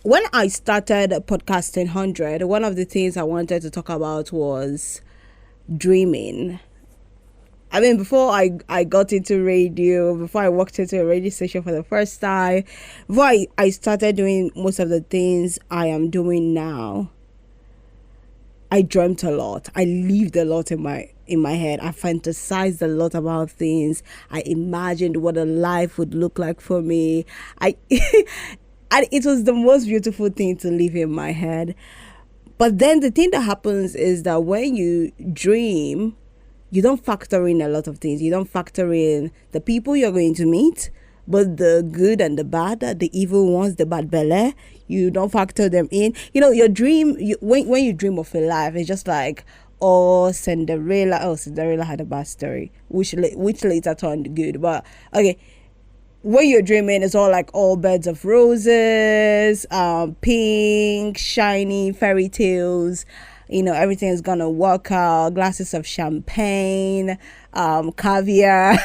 When I started podcasting 100, one of the things I wanted to talk about was dreaming. I mean, before I got into radio, before I walked into a radio station for the first time, before I started doing most of the things I am doing now, I dreamt a lot. I lived a lot in my head. I fantasized a lot about things. I imagined what a life would look like for me. And it was the most beautiful thing to live in my head. But then the thing that happens is that when you dream, you don't factor in a lot of things. You don't factor in the people you're going to meet, but the good and the bad, the evil ones, the bad belly, you don't factor them in. Your dream, when you dream of a life, it's just like, Cinderella had a bad story, which later turned good. But okay, when you're dreaming, it's all beds of roses, pink, shiny fairy tales. Everything's gonna work out. Glasses of champagne, caviar,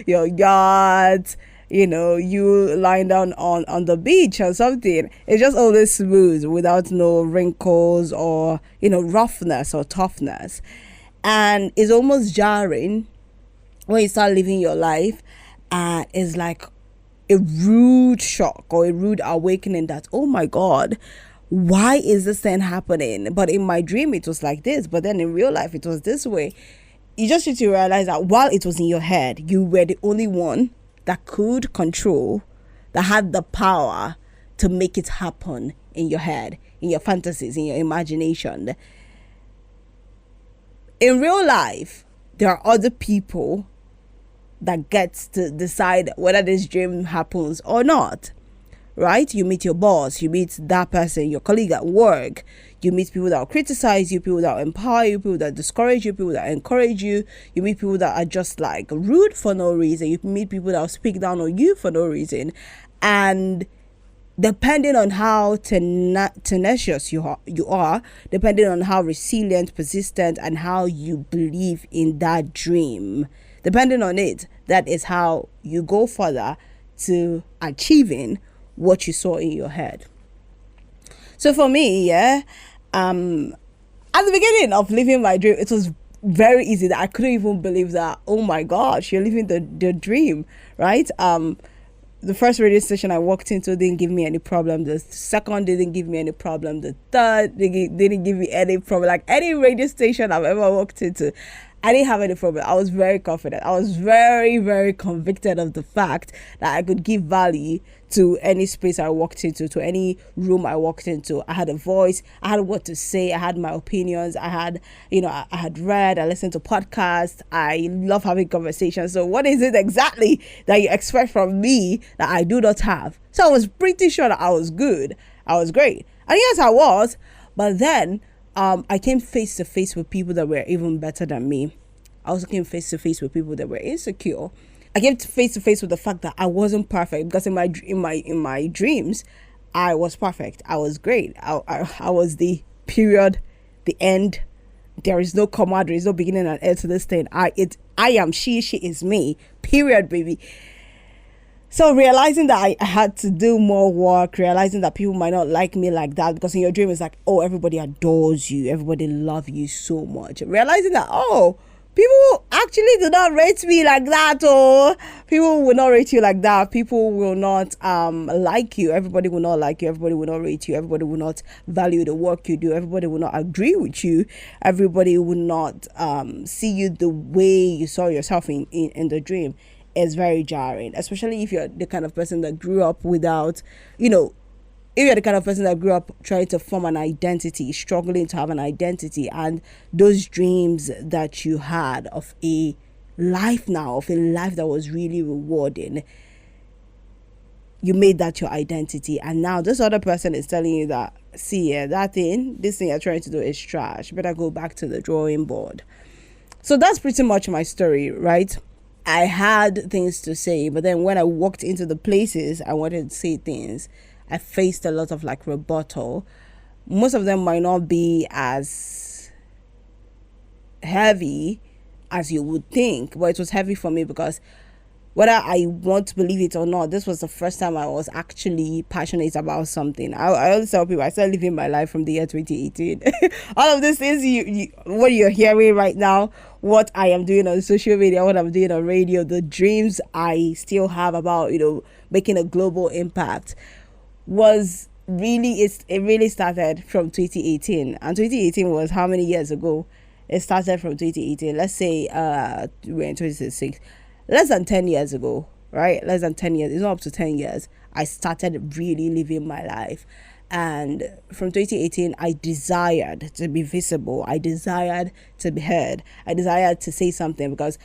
your yacht. You lying down on the beach or something. It's just always smooth without no wrinkles or roughness or toughness, and it's almost jarring when you start living your life. Is like a rude shock or a rude awakening that, oh my God, why is this thing happening? But in my dream, it was like this. But then in real life, it was this way. You just need to realize that while it was in your head, you were the only one that could control, that had the power to make it happen in your head, in your fantasies, in your imagination. In real life, there are other people that gets to decide whether this dream happens or not, right? You meet your boss, you meet that person, your colleague at work, you meet people that will criticize you, people that will empower you, people that discourage you, people that encourage you, you meet people that are just like rude for no reason, you meet people that will speak down on you for no reason. And depending on how tenacious you are, depending on how resilient, persistent, and how you believe in that dream, depending on it, that is how you go further to achieving what you saw in your head. So for me, at the beginning of living my dream, it was very easy that I couldn't even believe that, oh my gosh, you're living the dream, right? The first radio station I walked into didn't give me any problem. The second didn't give me any problem. The third didn't give me any problem. Like any radio station I've ever walked into, I didn't have any problem. I was very confident. I was very, very convicted of the fact that I could give value to any space I walked into, to any room I walked into. I had a voice. I had what to say. I had my opinions. I had read. I listened to podcasts. I love having conversations. So what is it exactly that you expect from me that I do not have? So I was pretty sure that I was good. I was great. And yes, I was. But then I came face to face with people that were even better than me. I also came face to face with people that were insecure. I came face to face with the fact that I wasn't perfect, because in my dreams, I was perfect. I was great. I was the period, the end. There is no comma. There is no beginning and end to this thing. I am she. She is me. Period, baby. So realizing that I had to do more work, realizing that people might not like me like that, because in your dream it's like, oh, everybody adores you, everybody loves you so much. Realizing that, oh, people actually do not rate me like that, or people will not rate you like that. People will not like you. Everybody will not like you. Everybody will not rate you. Everybody will not value the work you do. Everybody will not agree with you. Everybody will not see you the way you saw yourself in the dream. Is very jarring, especially if you're the kind of person that grew up without, if you're the kind of person that grew up trying to form an identity, struggling to have an identity, and those dreams that you had of a life that was really rewarding, you made that your identity, and now this other person is telling you that, see, this thing you're trying to do is trash, better go back to the drawing board. So that's pretty much my story, right? I had things to say, but then when I walked into the places I wanted to say things, I faced a lot of rebuttal. Most of them might not be as heavy as you would think, but it was heavy for me because whether I want to believe it or not, this was the first time I was actually passionate about something. I always tell people I started living my life from the year 2018. All of this is what you're hearing right now, what I am doing on social media, what I'm doing on radio, the dreams I still have about, making a global impact was really, it really started from 2018. And 2018 was how many years ago? It started from 2018. Let's say we're in 2026. Less than 10 years ago, right? Less than 10 years. It's not up to 10 years. I started really living my life. And from 2018, I desired to be visible. I desired to be heard. I desired to say something, because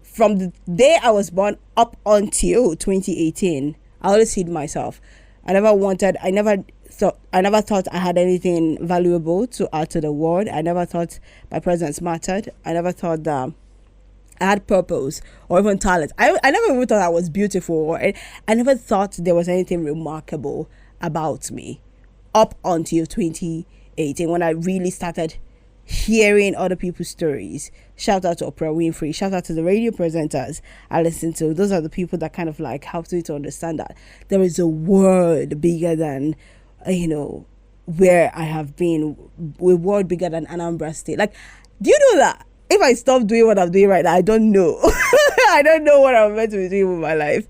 from the day I was born up until 2018, I always hid myself. I never thought I had anything valuable to add to the world. I never thought my presence mattered. I never thought that I had purpose or even talent. I never even thought I was beautiful, or I never thought there was anything remarkable about me up until 2018, when I really started hearing other people's stories. Shout out to Oprah Winfrey. Shout out to the radio presenters I listen to. Those are the people that kind of like helped me to understand that there is a world bigger than, where I have been, a world bigger than Anambra State. Like, do you know that if I stop doing what I'm doing right now, I don't know. I don't know what I'm meant to be doing with my life.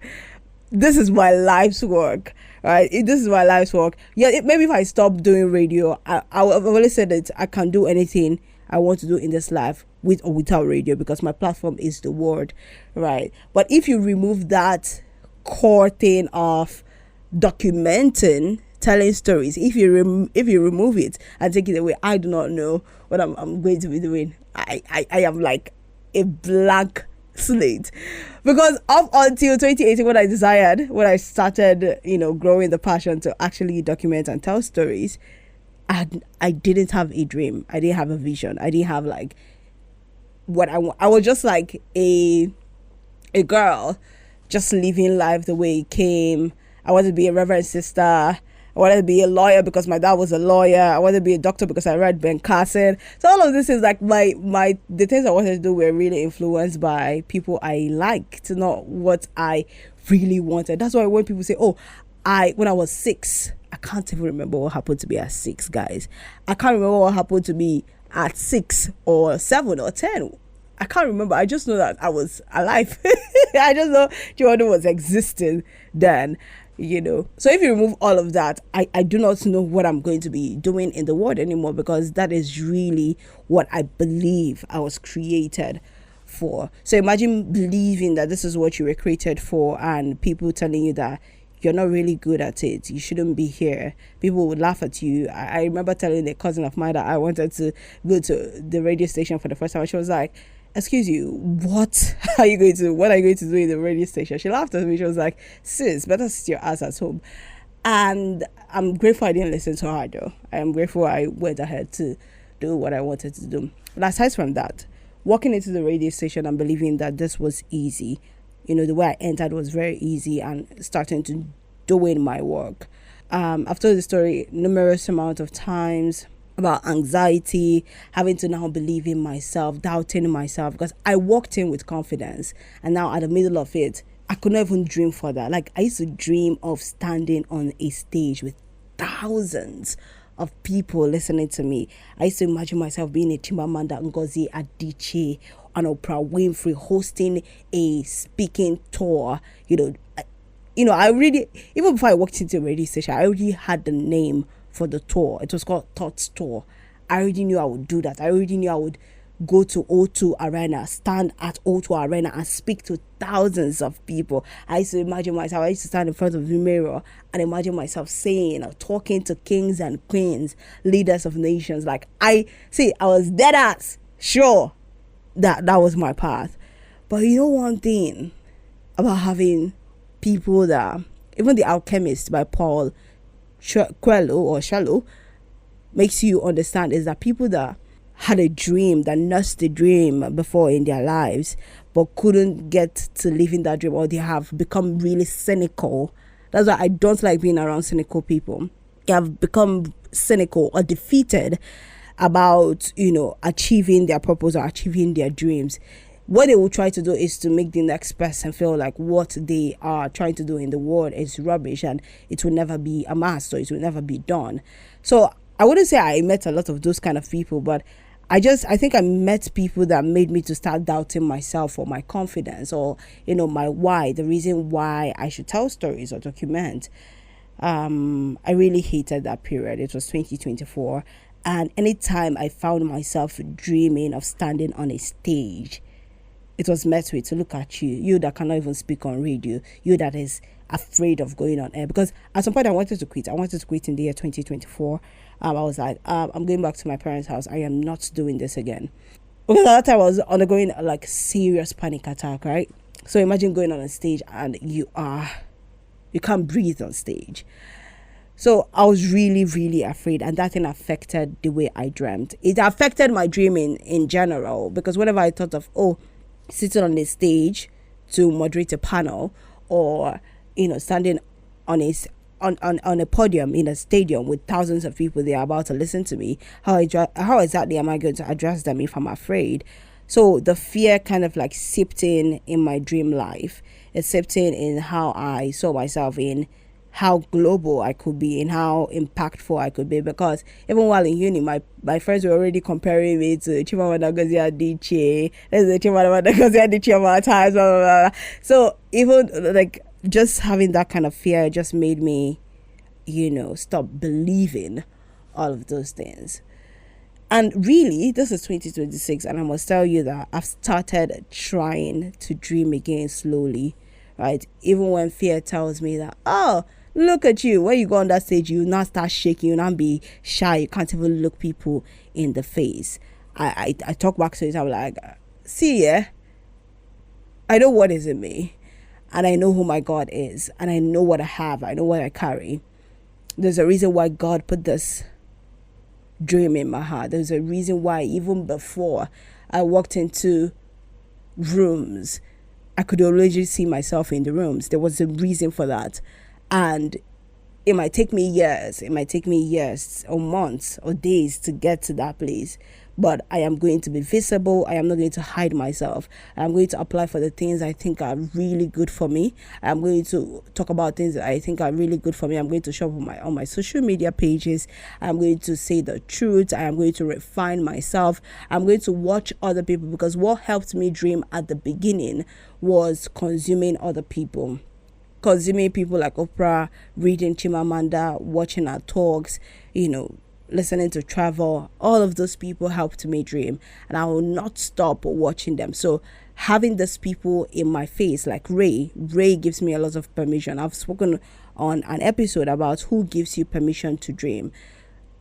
This is my life's work, right? This is my life's work. Yeah, maybe if I stop doing radio, I've always said that I can do anything I want to do in this life with or without radio, because my platform is the word, right? But if you remove that core thing of documenting, telling stories, if you remove it and take it away, I do not know what I'm going to be doing. I am like a blank slate, because up until 2018, when I started growing the passion to actually document and tell stories, I didn't have a dream. I didn't have a vision. I didn't have like what I want. I was just like a girl just living life the way it came. I wanted to be a reverend sister. I wanted to be a lawyer because my dad was a lawyer. I wanted to be a doctor because I read Ben Carson. So all of this is like the things I wanted to do were really influenced by people I liked, not what I really wanted. That's why when people say, when I was 6, I can't even remember what happened to me at 6, guys. I can't remember what happened to me at 6 or 7 or 10. I can't remember. I just know that I was alive. I just know Jordan was existing then. So if you remove all of that, I do not know what I'm going to be doing in the world anymore, because that is really what I believe I was created for. So imagine believing that this is what you were created for, and people telling you that you're not really good at it, you shouldn't be here. People would laugh at you. I remember telling a cousin of mine that I wanted to go to the radio station for the first time, and she was like, excuse you, what are you going to do in the radio station? She laughed at me. She was like, sis, better sit your ass at home. And I'm grateful I didn't listen to her, though. I am grateful I went ahead to do what I wanted to do. But aside from that, walking into the radio station and believing that this was easy, the way I entered was very easy, and starting to doing my work. I've told the story numerous amount of times about anxiety, having to now believe in myself, doubting myself, because I walked in with confidence, and now at the middle of it, I could not even dream for that. Like, I used to dream of standing on a stage with thousands of people listening to me. I used to imagine myself being a Chimamanda Ngozi Adichie, an Oprah Winfrey, hosting a speaking tour. I really, even before I walked into a radio station, I already had the name for the tour. It was called Thoughts Tour. I already knew I would do that. I already knew I would go to O2 Arena, stand at O2 Arena and speak to thousands of people. I used to imagine myself, I used to stand in front of the mirror and imagine myself saying or talking to kings and queens, leaders of nations. Like, I was dead ass sure that was my path. But one thing about having people that, even The Alchemist by Paul Coelho makes you understand, is that people that had a dream, that nursed a dream before in their lives, but couldn't get to living that dream, or they have become really cynical. That's why I don't like being around cynical people. They have become cynical or defeated about, achieving their purpose or achieving their dreams. what they will try to do is to make the next person feel like what they are trying to do in the world is rubbish and it will never be amassed or it will never be done. So I wouldn't say I met a lot of those kind of people, but I think I met people that made me to start doubting myself or my confidence or, my why, the reason why I should tell stories or document. I really hated that period. It was 2024. And anytime I found myself dreaming of standing on a stage, it was met with, look at you that cannot even speak on radio, you that is afraid of going on air. Because at some point I wanted to quit in the year 2024. I was like, I'm going back to my parents' house. I am not doing this again. Because at that time I was undergoing like serious panic attack, right? So imagine going on a stage and you can't breathe on stage. So I was really, really afraid, and that thing affected the way I dreamt. It affected my dreaming in general, because whenever I thought of, sitting on a stage to moderate a panel, or standing on a podium in a stadium with thousands of people they are about to listen to me, how exactly am I going to address them if I'm afraid? So the fear kind of like seeped in my dream life. It seeped in how I saw myself, in how global I could be, and how impactful I could be. Because even while in uni, my friends were already comparing me to Chimamanda Ngozi Adichie. There's a Chimamanda Ngozi Adichie of our times, blah, blah, blah. So even like just having that kind of fear just made me, stop believing all of those things. And really, this is 2026, and I must tell you that I've started trying to dream again slowly, right? Even when fear tells me that, look at you, when you go on that stage, you now start shaking, you now be shy, you can't even look people in the face. I talk back to it, I'm like, see, I know what is in me, and I know who my God is, and I know what I have, I know what I carry. There's a reason why God put this dream in my heart. There's a reason why even before I walked into rooms, I could already see myself in the rooms. There was a reason for that. And it might take me years or months or days to get to that place. But I am going to be visible. I am not going to hide myself. I'm going to apply for the things I think are really good for me. I'm going to talk about things that I think are really good for me. I'm going to show up on my social media pages. I'm going to say the truth. I am going to refine myself. I'm going to watch other people, because what helped me dream at the beginning was consuming other people. Consuming people like Oprah, reading Chimamanda, watching her talks, listening to Travel. All of those people helped me dream, and I will not stop watching them. So having these people in my face, like Ray gives me a lot of permission. I've spoken on an episode about who gives you permission to dream.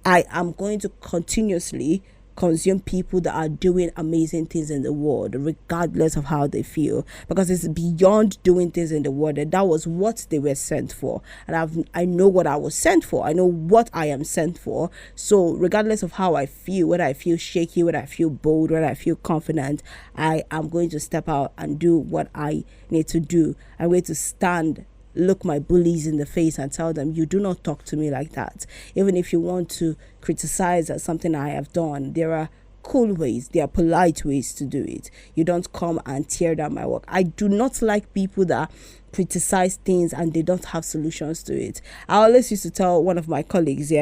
I am going to continuously consume people that are doing amazing things in the world, regardless of how they feel, because it's beyond doing things in the world. And that was what they were sent for, and I know what I was sent for. I know what I am sent for. So regardless of how I feel, whether I feel shaky, whether I feel bold, whether I feel confident, I am going to step out and do what I need to do. I'm going to stand, look my bullies in the face and tell them, you do not talk to me like that. Even if you want to criticize something I have done, there are cool ways, there are polite ways to do it. You don't come and tear down my work. I do not like people that criticize things and they don't have solutions to it. I always used to tell one of my colleagues,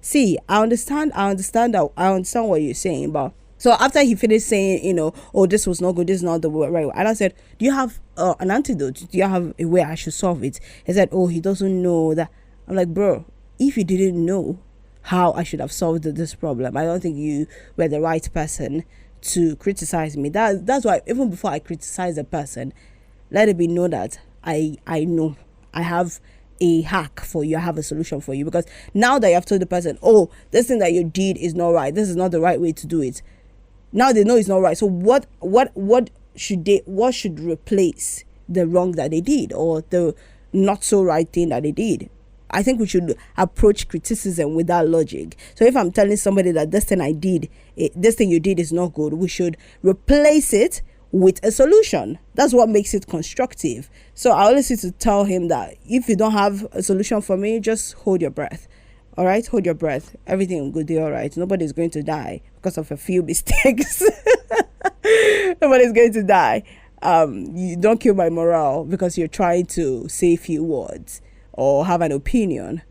see, I understand what you're saying, but so after he finished saying, this was not good, this is not the right way, and I said, do you have an antidote? Do you have a way I should solve it? He said, he doesn't know that. I'm like, bro, if you didn't know how I should have solved this problem, I don't think you were the right person to criticize me. That's why even before I criticize a person, let it be known that I know I have a hack for you, I have a solution for you. Because now that you have told the person, this thing that you did is not right, this is not the right way to do it, now they know it's not right. So what should replace the wrong that they did, or the not so right thing that they did? I think we should approach criticism with that logic. So if I'm telling somebody that this thing you did is not good, we should replace it with a solution. That's what makes it constructive. So I always used to tell him that if you don't have a solution for me, just hold your breath. All right, hold your breath. Everything will be all right. Nobody's going to die because of a few mistakes. Nobody's going to die. You don't kill my morale because you're trying to say a few words or have an opinion.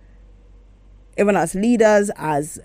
Even as leaders, as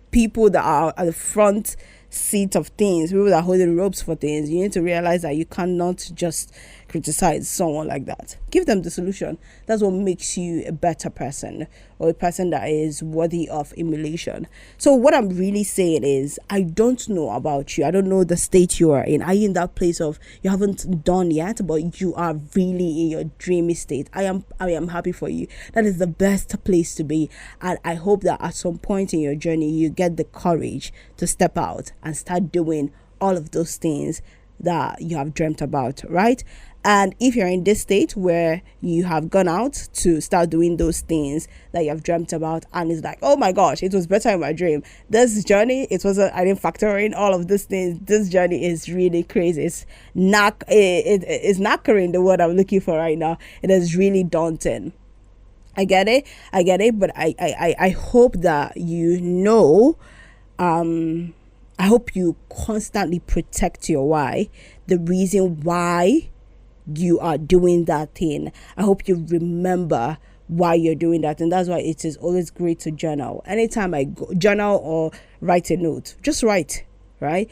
people that are at the front seat of things, people that are holding ropes for things, you need to realize that you cannot just criticize someone like that. Give them the solution. That's what makes you a better person, or a person that is worthy of emulation. So what I'm really saying is, I don't know about you. I don't know the state you are in. Are you in that place of you haven't done yet, but you are really in your dreamy state? I am happy for you. That is the best place to be. And I hope that at some point in your journey, you get the courage to step out and start doing all of those things that you have dreamt about, right? And if you're in this state where you have gone out to start doing those things that you have dreamt about, and it's like, oh my gosh, it was better in my dream. This journey, I didn't factor in all of these things. This journey is really crazy. It's knackering, the word I'm looking for right now. It is really daunting. I get it, but I hope that I hope you constantly protect your why, the reason why you are doing that thing. I hope you remember why you're doing that, and that's why it is always great to journal. Anytime I go journal or write a note, just write, right?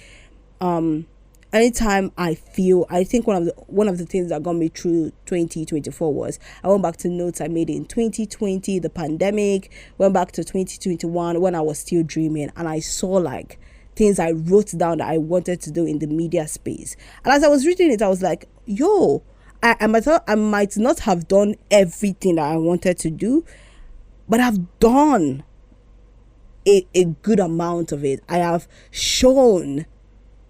Anytime I think one of the things that got me through 2024 was I went back to notes I made in 2020, the pandemic, went back to 2021 when I was still dreaming, and I saw like things I wrote down that I wanted to do in the media space. And as I was reading it, I was like, yo, I might not have done everything that I wanted to do, but I've done a good amount of it. I have shown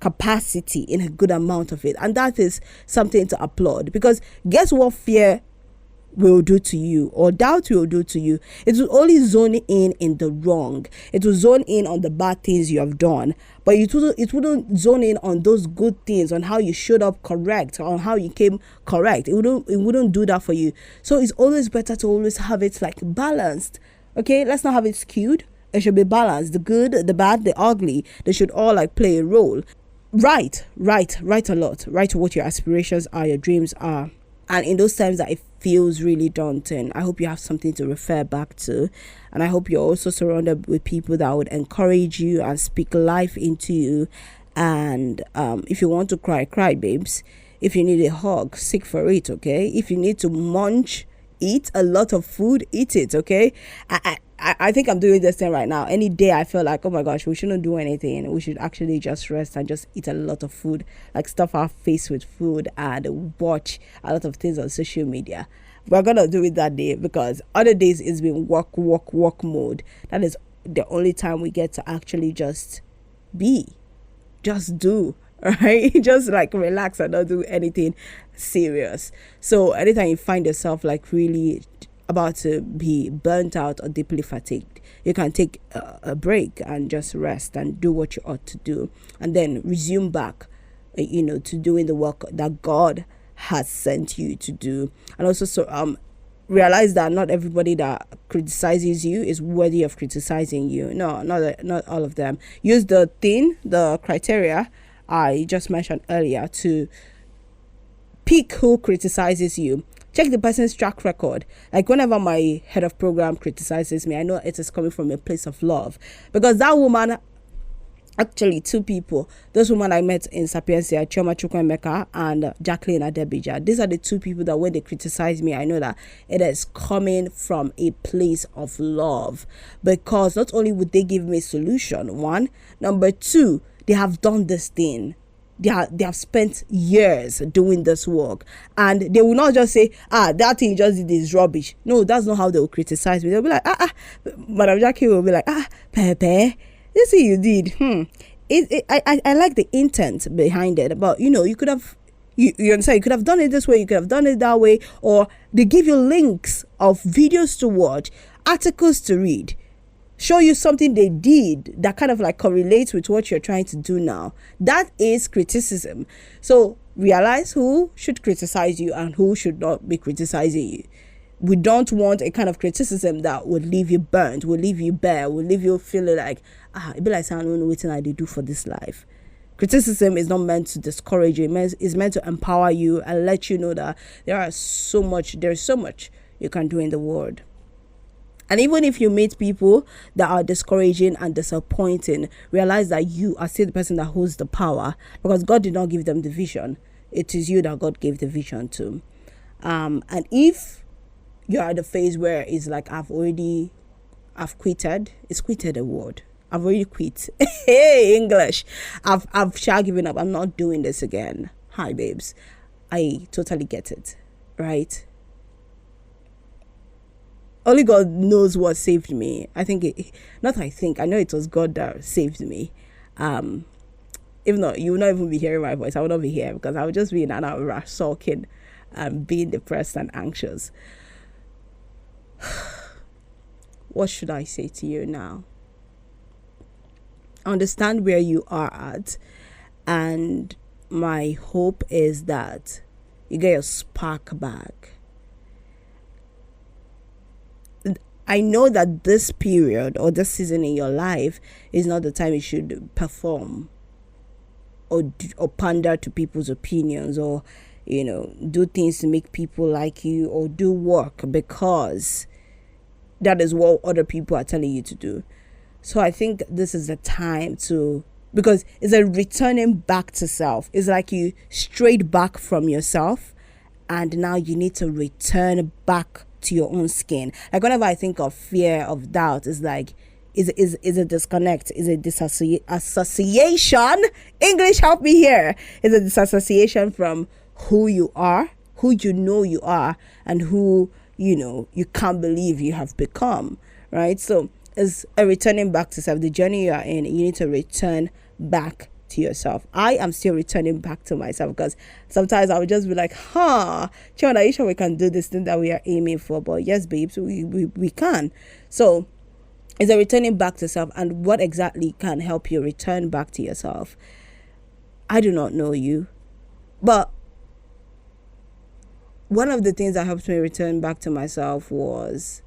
capacity in a good amount of it. And that is something to applaud, because guess what fear will do to you, or doubt will do to you? It will only zone in the wrong. It will zone in on the bad things you have done, but it wouldn't zone in on those good things, on how you showed up correct, on how you came correct. It wouldn't do that for you. So it's always better to always have it like balanced. Okay, let's not have it skewed. It should be balanced. The good, the bad, the ugly, they should all like play a role. Write a lot. Write what your aspirations are, your dreams are. And in those times that it feels really daunting, I hope you have something to refer back to. And I hope you're also surrounded with people that would encourage you and speak life into you. And if you want to cry, babes. If you need a hug, seek for it, okay? If you need to eat a lot of food, eat it, okay? I think I'm doing this thing right now. Any day I feel like, oh my gosh, we shouldn't do anything. We should actually just rest and just eat a lot of food, like stuff our face with food and watch a lot of things on social media. We're going to do it that day, because other days it's been work mode. That is the only time we get to actually just do, right? Just like relax and not do anything serious. So anytime you find yourself like really about to be burnt out or deeply fatigued, you can take a break and just rest and do what you ought to do, and then resume back to doing the work that God has sent you to do. And also realize that not everybody that criticizes you is worthy of criticizing you. No, not all of them. Use the criteria I just mentioned earlier to pick who criticizes you. Check the person's track record. Like whenever my head of program criticizes me, I know it is coming from a place of love, because that woman, actually two people, those women I met in Sapiencia, Chioma Chukwemeka and Jacqueline Adebija, these are the two people that when they criticize me, I know that it is coming from a place of love, because not only would they give me a solution, one, number two, they have done this thing. They have spent years doing this work, and they will not just say, that thing you just did is rubbish. No, that's not how they will criticize me. They'll be like, Madam Jackie will be like, Pepe, this thing you did, I like the intent behind it, but you could have, you understand, you could have done it this way, you could have done it that way, or they give you links of videos to watch, articles to read, show you something they did that kind of like correlates with what you're trying to do now. That is criticism. So realize who should criticize you and who should not be criticizing you. We don't want a kind of criticism that would leave you burnt, would leave you bare, would leave you feeling like, it be like I don't know what I do for this life. Criticism is not meant to discourage you. It's meant to empower you and let you know that there's so much you can do in the world. And even if you meet people that are discouraging and disappointing, realize that you are still the person that holds the power, because God did not give them the vision. It is you that God gave the vision to. And if you're at the phase where it's like, I've quitted. Is quitted a word? I've already quit. Hey, English. I've shall given up. I'm not doing this again. Hi, babes. I totally get it. Right? Only God knows what saved me. I know it was God that saved me. If not, you will not even be hearing my voice. I will not be here because I would just be in an hour sulking and being depressed and anxious. What should I say to you now? Understand where you are at, and my hope is that you get your spark back. I know that this period or this season in your life is not the time you should perform or pander to people's opinions, or do things to make people like you, or do work because that is what other people are telling you to do. So I think this is the time because it's a returning back to self. It's like you strayed back from yourself and now you need to return back to your own skin. Like whenever I think of fear, of doubt, it's like, is a disconnect, is a disassociation. English, help me here. Is a disassociation from who you are, who you are, and who you can't believe you have become, right? So it's a returning back to self. The journey you are in, you need to return back to yourself. I am still returning back to myself, because sometimes I would just be like, Chiona, are you sure we can do this thing that we are aiming for? But yes, babes, we can. So it's a returning back to self. And what exactly can help you return back to yourself? I do not know you, but one of the things that helped me return back to myself was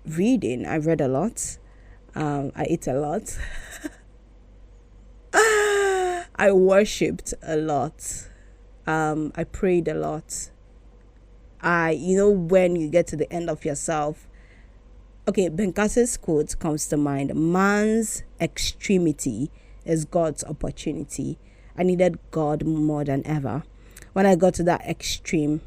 reading. I read a lot. I ate a lot. I worshipped a lot. I prayed a lot. When you get to the end of yourself, okay, Benkase's quote comes to mind: man's extremity is God's opportunity. I needed God more than ever. When I got to that extreme,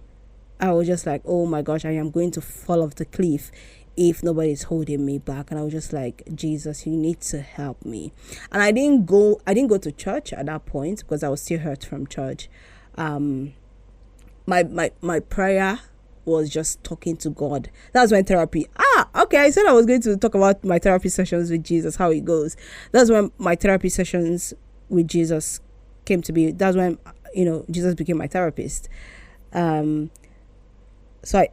I was just like, oh my gosh, I am going to fall off the cliff if nobody's holding me back. And I was just like, Jesus, you need to help me. And I didn't go to church at that point because I was still hurt from church. My prayer was just talking to God. That's when therapy. Okay, I said I was going to talk about my therapy sessions with Jesus, how it goes. That's when my therapy sessions with Jesus came to be. That's when Jesus became my therapist. So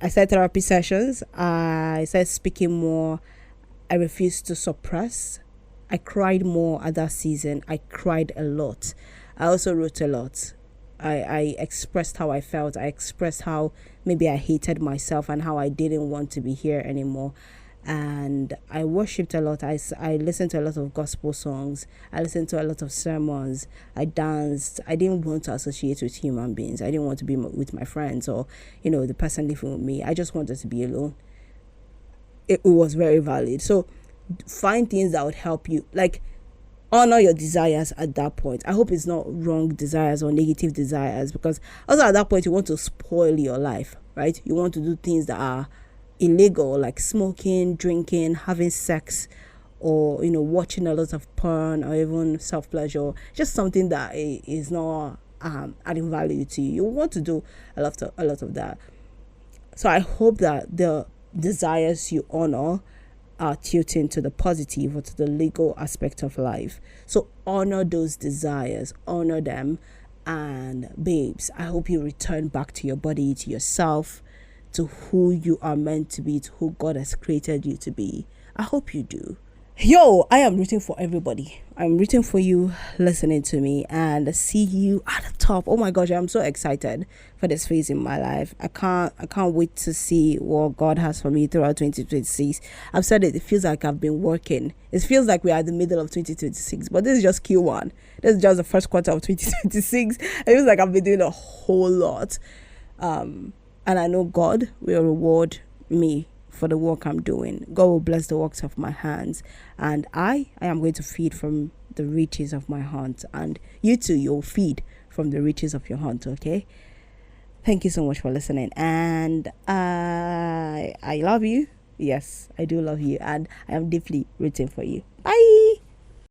I started therapy sessions. I started speaking more. I refused to suppress. I cried more at that season. I cried a lot. I also wrote a lot. I expressed how I felt. I expressed how maybe I hated myself and how I didn't want to be here anymore. And I worshipped a lot. I listened to a lot of gospel songs. I listened to a lot of sermons. I danced. I didn't want to associate with human beings. I didn't want to be with my friends or, the person living with me. I just wanted to be alone. It was very valid. So find things that would help you. Like, honor your desires at that point. I hope it's not wrong desires or negative desires, because also at that point you want to spoil your life, right? You want to do things that are illegal, like smoking, drinking, having sex, or watching a lot of porn, or even self-pleasure. Just something that is not adding value to you. You want to do a lot of that. So I hope that the desires you honor are tilting to the positive or to the legal aspect of life. So honor those desires, honor them. And babes, I hope you return back to your body, to yourself, to who you are meant to be, to who God has created you to be. I hope you do. Yo, I am rooting for everybody. I'm rooting for you listening to me and see you at the top. Oh my gosh, I'm so excited for this phase in my life. I can't wait to see what God has for me throughout 2026. I've said it feels like I've been working. It feels like we're at the middle of 2026, but this is just Q1. This is just the first quarter of 2026. It feels like I've been doing a whole lot. And I know God will reward me for the work I'm doing. God will bless the works of my hands, and I am going to feed from the riches of my heart, and you too, you'll feed from the riches of your heart. Okay, thank you so much for listening, and I love you. Yes, I do love you, and I am deeply rooting for you. Bye.